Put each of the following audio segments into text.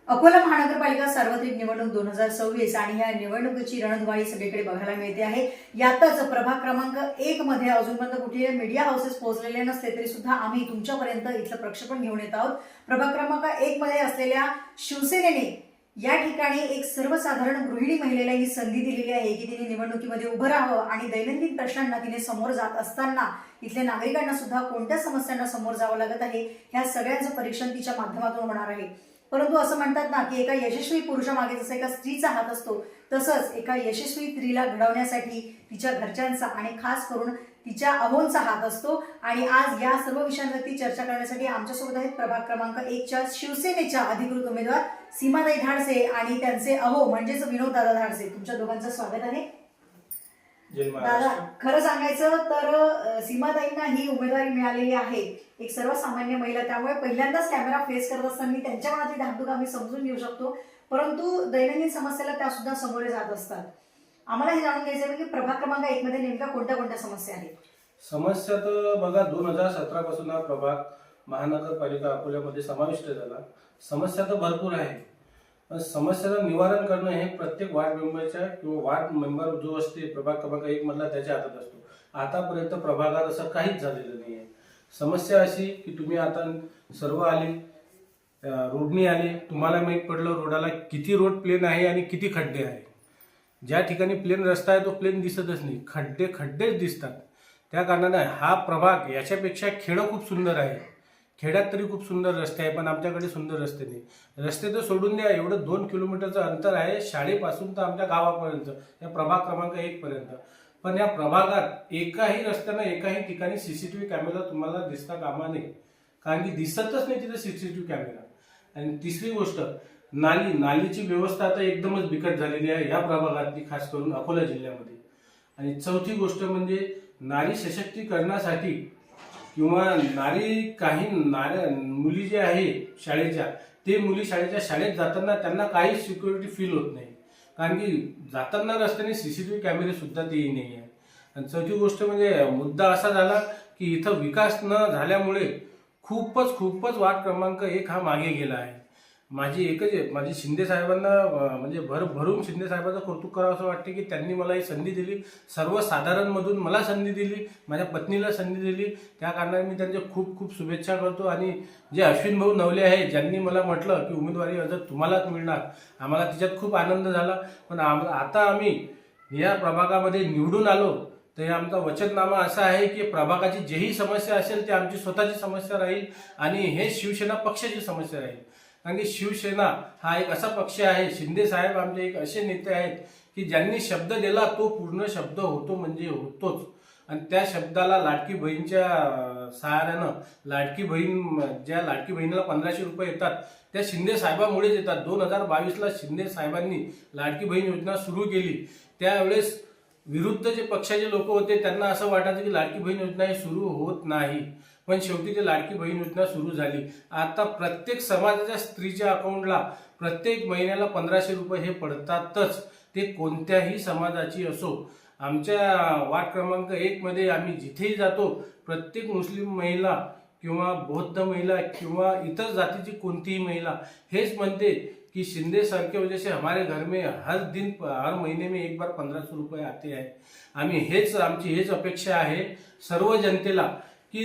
अकोला महानगरपालिका सार्वत्रिक निवडणूक 2026 आणि ह्या निवडणुकीची रणधुमाळी सगळीकडे बघायला मिळते आहे। यातच प्रभाग क्रमांक 1 मध्ये अजूनपर्यंत कुठे मीडिया हाऊसेस पोहोचलेले नसले तरी सुद्धा आम्ही तुमच्यापर्यंत इथलं प्रक्षेपण घेऊन येत आहोत। प्रभाग क्रमांक 1 मध्ये असलेल्या शिवसेनेने या ठिकाणी एक सर्वसाधारण गृहिणी महिलेला ही संधी दिलेली आहे की तिने निवडणुकीमध्ये उभं राहावं आणि दैनंदिन प्रश्नांना तिने समोर जात असताना इथल्या नागरिकांना सुद्धा कोणत्या समस्यांना समोर जावं लागत आहे ह्या सगळ्यांचं परीक्षण तिच्या माध्यमातून होणार आहे। परंतु असं म्हणतात ना की एका यशस्वी पुरुषामागे जसं एका स्त्रीचा हात असतो तसंच एका यशस्वी स्त्रीला घडवण्यासाठी तिच्या घरच्यांचा आणि खास करून तिच्या अहोंचा हात असतो। आणि आज या सर्व विषयांवरती चर्चा करण्यासाठी आमच्यासोबत आहेत प्रभाग क्रमांक 1 च्या शिवसेनेच्या अधिकृत उमेदवार सीमाताई धाडसे आणि त्यांचे अहो म्हणजेच विनोद दादा धाडसे। तुमच्या दोघांचं स्वागत आहे। दादा, खरं सांगायचं तर सीमाताईंना ही उमेदवारी मिळालेली आहे, एक सर्वसामान्य महिला, त्यामुळे पहिल्यांदाच कॅमेरा फेस करत असताना त्यांच्या मनातली धाकधूक आम्ही समजून घेऊ शकतो। परंतु दैनंदिन समस्याला त्या सुद्धा सामोरे जात असतात। आम्हाला हे जाणून घ्यायचं आहे की प्रभाग क्रमांक 1 मध्ये नेमक्या कोणत्या कोणत्या समस्या आहेत? समस्या तर बघा 2017 पासून हा प्रभाग महानगरपालिका अकोल्यामध्ये समाविष्ट झाला। समस्या तर भरपूर आहे, पण समस्याचं निवारण करणं हे प्रत्येक वार्ड मेंबरच्या किंवा वार्ड मेंबर जो असते प्रभाग क्रमांक 1 मधला त्याच्या हातात असतो। आतापर्यंत प्रभागात असं काहीच झालेलं नाही आहे। समस्या अशी की तुम्ही आता सर्व आले, रोडनी आले, तुम्हाला माहीत पडलं रोडाला किती रोड प्लेन आहे आणि किती खड्डे आहे। ज्या ठिकाणी प्लेन रस्ता आहे तो प्लेन दिसतच नाही, खड्डे खड्डेच दिसतात। त्या कारणाने हा प्रभाग याच्यापेक्षा खेडं खूप सुंदर आहे। खेड्यात तरी खूप सुंदर रस्ते आहे, पण आमच्याकडे सुंदर रस्ते नाही। रस्ते तर सोडून द्या, एवढं 2 किलोमीटरचं अंतर आहे शाळेपासून तर आमच्या गावापर्यंत, या प्रभाग क्रमांक 1 पर्यंत। पण या प्रभागात एकाही रस्त्यानं एकाही ठिकाणी सीसीटीव्ही कॅमेरा तुम्हाला दिसता कामा नये, कारण की दिसतच नाही तिथे सीसीटीव्ही कॅमेरा। आणि तिसरी गोष्ट, नालीची व्यवस्था आता एकदमच बिकट झालेली आहे या प्रभागातली, खास करून अकोला जिल्ह्यामध्ये। आणि चौथी गोष्ट म्हणजे नारी सशक्तीकरणासाठी किंवा काही मुली जे आहे शाळेच्या, ते मुली शाळेत जाताना त्यांना काही सिक्युरिटी फील होत नाही, कारण की जाताना रस्त्याने सीसीटीव्ही कॅमेरे सुद्धा तेही नाही आहे। आणि चौथी गोष्ट म्हणजे मुद्दा असा झाला की इथं विकास न झाल्यामुळे खूपच वार्ड क्रमांक 1 हा मागे गेला आहे। माझी शिंदे साहेबांना म्हणजे भरून शिंदे साहेबांचं कौतुक करावं असं वाटते की त्यांनी मला ही संधी दिली, सर्वसाधारणमधून मला संधी दिली, माझ्या पत्नीला संधी दिली। त्या कारणाने मी त्यांचे खूप शुभेच्छा करतो। आणि जे अश्विन भाऊ नवले आहे, ज्यांनी मला म्हटलं की उमेदवारी अर्ज तुम्हालाच मिळणार, आम्हाला तिच्यात खूप आनंद झाला। पण आता आम्ही या प्रभागामध्ये निवडून आलो तर आमचा वचननामा असा आहे की प्रभागाची जेही समस्या असेल ती आमची स्वतःची समस्या राहील आणि हे शिवसेना पक्षाची समस्या राहील। कारण की शिवसेना हा एक असा पक्ष आहे, शिंदे साहेब आमचे एक असे नेते आहेत की ज्यांनी शब्द दिला तो पूर्ण शब्द होतो म्हणजे होतोच। आणि त्या शब्दाला लाडकी बहीणच्या सहाऱ्यानं, लाडकी बहिणीला 1500 रुपये येतात त्या शिंदे साहेबांमुळेच येतात। 2022ला शिंदे साहेबांनी लाडकी बहीण योजना सुरू केली, त्यावेळेस विरुद्ध जे पक्षाचे लोक होते त्यांना असं वाटायचं की लाडकी बहीण योजना ही सुरू होत नाही, पण शेवटी ते लाडकी बहीण योजना सुरू झाली। आता प्रत्येक समाजाच्या स्त्रीच्या अकाउंटला प्रत्येक महिन्याला 1500 रुपये हे पडतातच, ते कोणत्याही समाजाची असो। आमच्या वार्ड क्रमांक 1 मध्ये आम्ही जिथेही जातो, प्रत्येक मुस्लिम महिला किंवा बौद्ध महिला किंवा इतर जातीची कोणतीही महिला हेच म्हणते कि शिंदे सर के वजह से हमारे घर में हर महीने में एक बार 1500 रुपये आते हैं। आमची हेच अपेक्षा आहे सर्व जनतेला की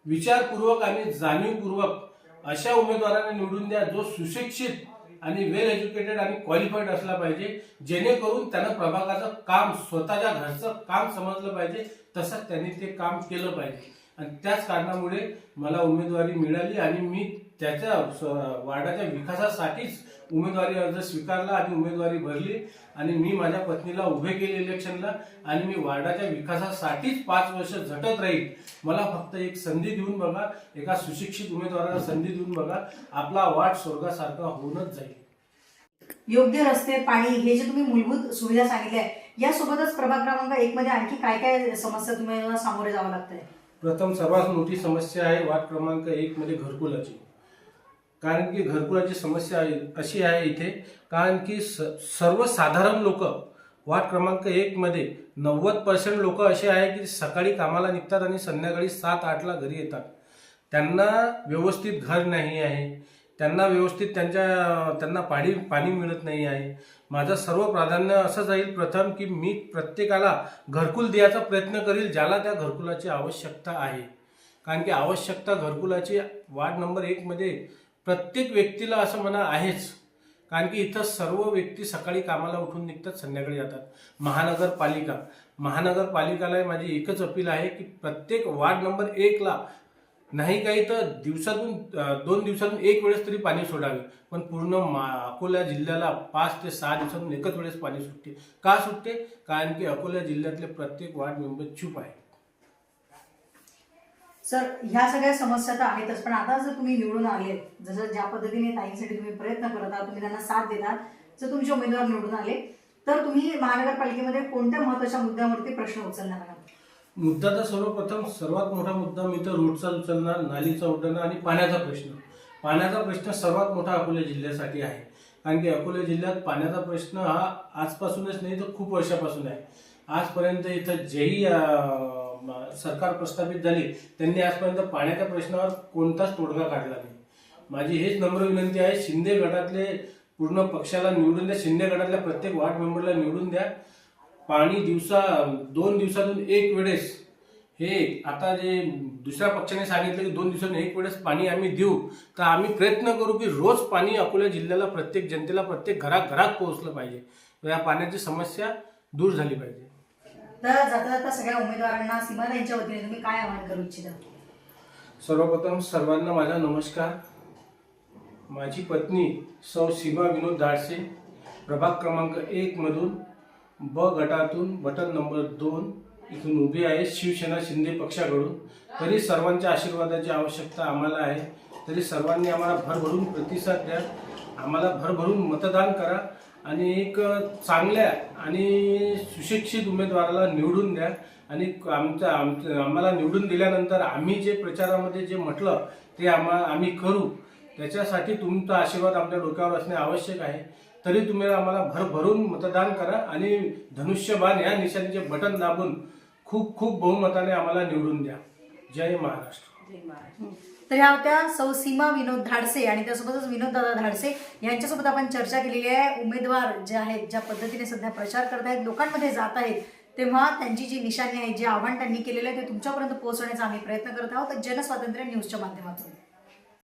विचारपूर्वक आणि जाणीवपूर्वक अशा उमेदवारांना निवडून द्या जो सुशिक्षित आणि वेल एज्युकेटेड आणि क्वालिफाईड असला पाहिजे, जेणेकरून त्यानं प्रभागाचं काम, स्वतःच्या घरचं काम समजलं पाहिजे, तसंच त्यांनी ते काम केलं पाहिजे। आणि त्याच कारणामुळे मला उमेदवारी मिळाली आणि मी त्याच्या वार्डाच्या विकासासाठीच उमेदवारी अर्ज स्वीकारला आणि उमेदवारी भरली। आणि मी माझ्या पत्नीला उभे केले इलेक्शनला आणि मी वार्डाच्या विकासासाठीच 5 वर्ष झटत राहील। मला फक्त एक संधी देऊन बघा, एका सुशिक्षित उमेदवाराला संधी देऊन बघा, आपला वार्ड स्वर्गासारखा होऊनच जाईल। योग्य रस्ते, पाणी, हे जे तुम्ही मूलभूत सुविधा सांगितल्या, यासोबतच प्रभाग क्रमांक 1 मध्ये आणखी काय समस्या तुम्हाला सामोरे जावं लागतंय? प्रथम सर्वात मोठी समस्या आहे वार्ड क्रमांक 1 मध्ये घरकुलाची। कारण की घरकुलाची समस्या अशी आहे इथे, कारण की सर्वसाधारण लोक वार्ड क्रमांक 1 मध्ये 90% लोक असे आहे की सकाळी कामाला निघतात आणि संध्याकाळी 7-8 ला घरी येतात। त्यांना व्यवस्थित घर नाही आहे, त्यांना व्यवस्थित त्यांना पाणी मिळत नाही आहे. माझं सर्व प्राधान्य असं जाईल प्रथम की मी प्रत्येकाला घरकुल द्यायचा प्रयत्न करील ज्याला त्या घरकुलाची आवश्यकता आहे. कारण की आवश्यकता घरकुलाची वार्ड नंबर 1 मध्ये प्रत्येक व्यक्तीला असं म्हणा आहेच. कारण की इथं सर्व व्यक्ती सकाळी कामाला उठून निघतात, संध्याकाळी जातात. महानगरपालिकाला माझी एकच अपील आहे की प्रत्येक वार्ड नंबर 1 ला नाही काही तर दिवसातून 2 दिवसातून एक वेळेस तरी पाणी सोडावे. पण पूर्ण अकोला जिल्ह्याला 5 ते 6 दिवसातून एकच वेळेस पाणी सुटते. का सुटते? कारण की अकोला जिल्ह्यातले प्रत्येक वार्ड मेंबर चूप आहे. सर, ह्या सगळ्या समस्या तर आहेतच, पण आता जर तुम्ही निवडून आले, जसं ज्या पद्धतीने ताईंसाठी तुम्ही प्रयत्न करत आहात, तुम्ही त्यांना साथ देतात, जर तुमचे उमेदवार निवडून आले तर तुम्ही महानगरपालिकेमध्ये कोणत्या महत्त्वाच्या मुद्द्यावरती प्रश्न उचलणार आहात? मुद्दा तर सर्वात मोठा मुद्दा मी तर रोडचा उचलणार, नालीचा उचलणार आणि पाण्याचा प्रश्न सर्वात मोठा अकोला जिल्ह्यासाठी आहे. कारण की अकोला जिल्ह्यात पाण्याचा प्रश्न हा आजपासूनच नाही तर खूप वर्षापासून आहे. आजपर्यंत इथं जेही सरकार प्रस्थापित झाली त्यांनी आजपर्यंत पाण्याच्या प्रश्नावर कोणताच तोडगा काढला नाही. माझी हेच नम्र विनंती आहे, शिंदे गटातले पूर्ण पक्षाला निवडून द्या, शिंदे गटातल्या प्रत्येक वार्ड मेंबरला निवडून द्या. पाणी 2 दिवसातून एक वेळेस, हे आता जे दुसऱ्या पक्षाने सांगितलं की 2 दिवसातून एक वेळेस पाणी आम्ही देऊ, तर आम्ही प्रयत्न करू की रोज पाणी अकोला जिल्ह्याला प्रत्येक जनतेला प्रत्येक घराघरात पोहोचलं पाहिजे. या पाण्याची समस्या दूर झाली पाहिजे. तर जाता जाता सगळ्या उमेदवारांना सीमाताईंच्या वतीने तुम्ही काय आवाहन करू इच्छिता? सर्वप्रथम सर्वांना माझा नमस्कार. माझी पत्नी सौ सीमा विनोद धाडसे प्रभाग क्रमांक 1 मधून ब गटातून बटन नंबर 2 इथून उभी आहे शिवसेना शिंदे पक्षाकडून. तरी सर्वांच्या आशीर्वादाची आवश्यकता आम्हाला आहे. तरी सर्वांनी आम्हाला भरभरून प्रतिसाद द्या, आम्हाला भरभरून मतदान करा आणि एक चांगल्या आणि सुशिक्षित उमेदवाराला निवडून द्या. आणि आम्हाला निवडून दिल्यानंतर आम्ही जे प्रचारामध्ये जे म्हटलं ते आम्ही करू. त्याच्यासाठी तुमचा आशीर्वाद आमच्या डोक्यावर असणे आवश्यक आहे. तरी तुम्ही आम्हाला भरभरून मतदान करा आणि धनुष्यबाण या निशाणीचे बटन दाबून खूप खूप बहुमताने आम्हाला निवडून द्या. जय महाराष्ट्र. तर ह्या होत्या सौ सीमा विनोद धाडसे आणि त्यासोबतच विनोददादा धाडसे यांच्यासोबत आपण चर्चा केलेली आहे. उमेदवार जे आहेत ज्या पद्धतीने सध्या प्रचार करत आहेत, लोकांमध्ये जात आहेत, तेव्हा त्यांची जी निशाणी आहे, जे आव्हान त्यांनी केलेलं आहे ते तुमच्यापर्यंत पोहोचवण्याचा आम्ही प्रयत्न करत आहोत जनस्वातंत्र्य न्यूजच्या माध्यमातून.